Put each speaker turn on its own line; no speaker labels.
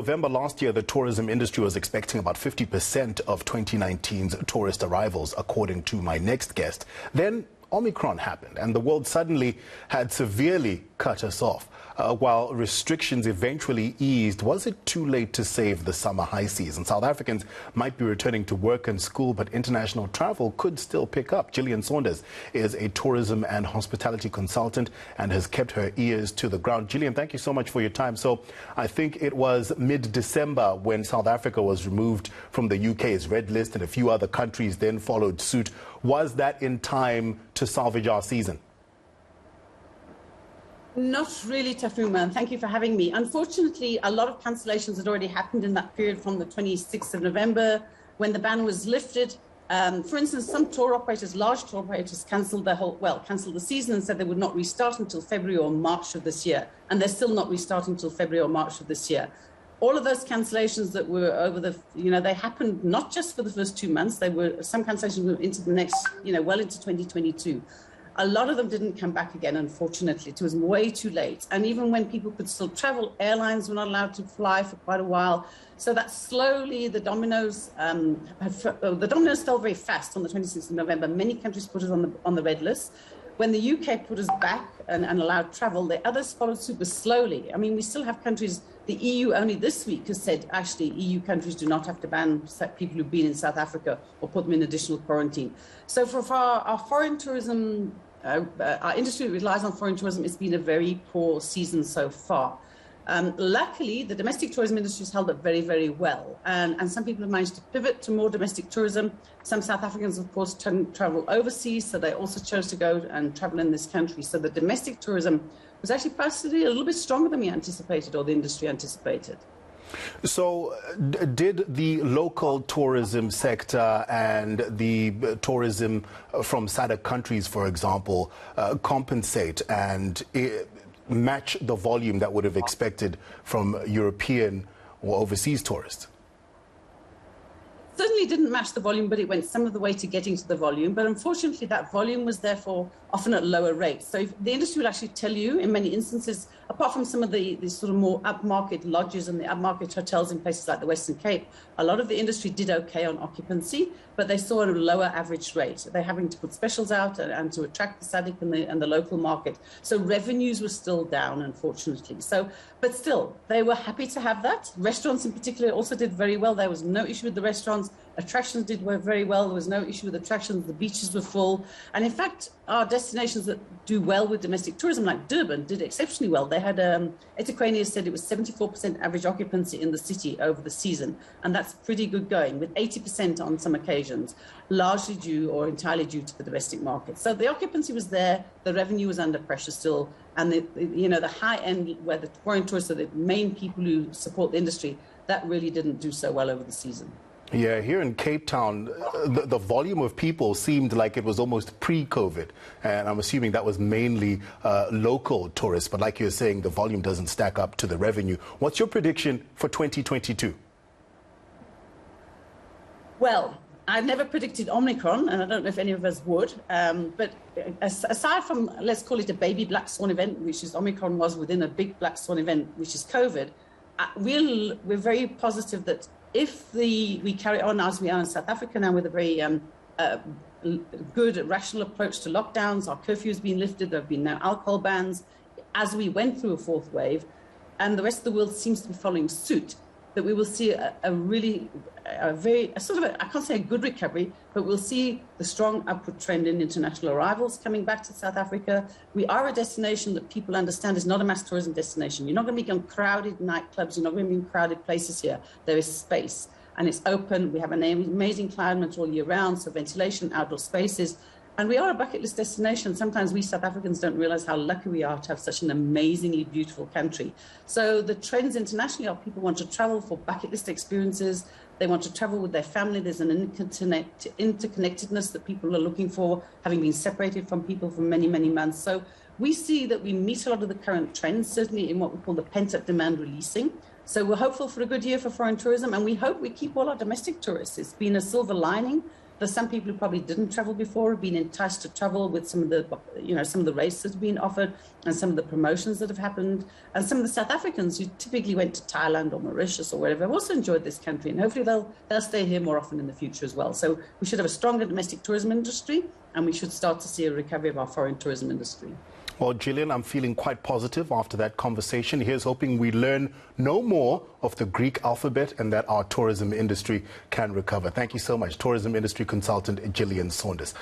November last year, the tourism industry was expecting about 50% of 2019's tourist arrivals, according to my next guest. Then Omicron happened, and the world suddenly had severely cut us off. While restrictions eventually eased, was it too late to save the summer high season? South Africans might be returning to work and school, but international travel could still pick up. Gillian Saunders is a tourism and hospitality consultant and has kept her ears to the ground. Gillian, thank you so much for your time. So I think it was mid-December when South Africa was removed from the UK's red list, and a few other countries then followed suit. Was that in time to salvage our season?
Not really, Tafuma, and thank you for having me. Unfortunately, a lot of cancellations had already happened in that period from the 26th of November when the ban was lifted. For instance, some tour operators, large tour operators, cancelled the season and said they would not restart until February or March of this year, and they're still not restarting until February or March of this year. All of those cancellations that were over the, they happened not just for the first 2 months. They were, some cancellations were into the next, well into 2022. A lot of them didn't come back again, unfortunately. It was way too late. And even when people could still travel, airlines were not allowed to fly for quite a while. So that slowly the dominoes fell very fast on the 26th of November. Many countries put us on the red list. When the UK put us back and allowed travel, the others followed super slowly. I mean, we still have countries, the EU only this week has said, actually, EU countries do not have to ban people who've been in South Africa or put them in additional quarantine. So for our foreign tourism, our industry that relies on foreign tourism, it's been a very poor season so far. Luckily, the domestic tourism industry has held up very, very well. And some people have managed to pivot to more domestic tourism. Some South Africans, of course, travel overseas, so they also chose to go and travel in this country. So the domestic tourism was actually possibly a little bit stronger than we anticipated, or the industry anticipated.
So did the local tourism sector and the tourism from SADC countries, for example, compensate and match the volume that would have expected from European or overseas tourists?
Certainly didn't match the volume, but it went some of the way to getting to the volume. But unfortunately, that volume was therefore often at lower rates. So the industry will actually tell you in many instances, apart from some of the sort of more upmarket lodges and the upmarket hotels in places like the Western Cape, a lot of the industry did okay on occupancy, but they saw a lower average rate. They're having to put specials out and to attract the SADC and the local market. So revenues were still down, unfortunately. But still, they were happy to have that. Restaurants in particular also did very well. There was no issue with the restaurants. Attractions did very well. There was no issue with attractions. The beaches were full. And in fact, our destinations that do well with domestic tourism, like Durban, did exceptionally well. They had, eThekwini said it was 74% average occupancy in the city over the season. And that's pretty good going, with 80% on some occasions, largely due or entirely due to the domestic market. So the occupancy was there. The revenue was under pressure still. And the high end, where the foreign tourists are the main people who support the industry, that really didn't do so well over the season.
Yeah, here in Cape Town, the volume of people seemed like it was almost pre-COVID. And I'm assuming that was mainly local tourists. But like you're saying, the volume doesn't stack up to the revenue. What's your prediction for 2022?
Well, I've never predicted Omicron, and I don't know if any of us would. But aside from, let's call it a baby black swan event, which is Omicron was within a big black swan event, which is COVID, we're very positive that if we carry on as we are in South Africa now with a very good, rational approach to lockdowns, our curfew has been lifted, there have been no alcohol bans, as we went through a fourth wave, and the rest of the world seems to be following suit, that we will see I can't say a good recovery, but we'll see the strong upward trend in international arrivals coming back to South Africa. We are a destination that people understand is not a mass tourism destination. You're not going to be on crowded nightclubs. You're not going to be in crowded places here. There is space and it's open. We have an amazing climate all year round, so ventilation, outdoor spaces. And we are a bucket list destination. Sometimes we South Africans don't realize how lucky we are to have such an amazingly beautiful country. So the trends internationally are people want to travel for bucket list experiences. They want to travel with their family. There's an interconnectedness that people are looking for, having been separated from people for many, many months. So we see that we meet a lot of the current trends, certainly in what we call the pent-up demand releasing. So we're hopeful for a good year for foreign tourism, and we hope we keep all our domestic tourists. It's been a silver lining There's some people who probably didn't travel before, have been enticed to travel with some of the rates that have been offered and some of the promotions that have happened. And some of the South Africans who typically went to Thailand or Mauritius or wherever have also enjoyed this country. And hopefully they'll stay here more often in the future as well. So we should have a stronger domestic tourism industry, and we should start to see a recovery of our foreign tourism industry.
Well, Gillian, I'm feeling quite positive after that conversation. Here's hoping we learn no more of the Greek alphabet and that our tourism industry can recover. Thank you so much, tourism industry consultant Gillian Saunders.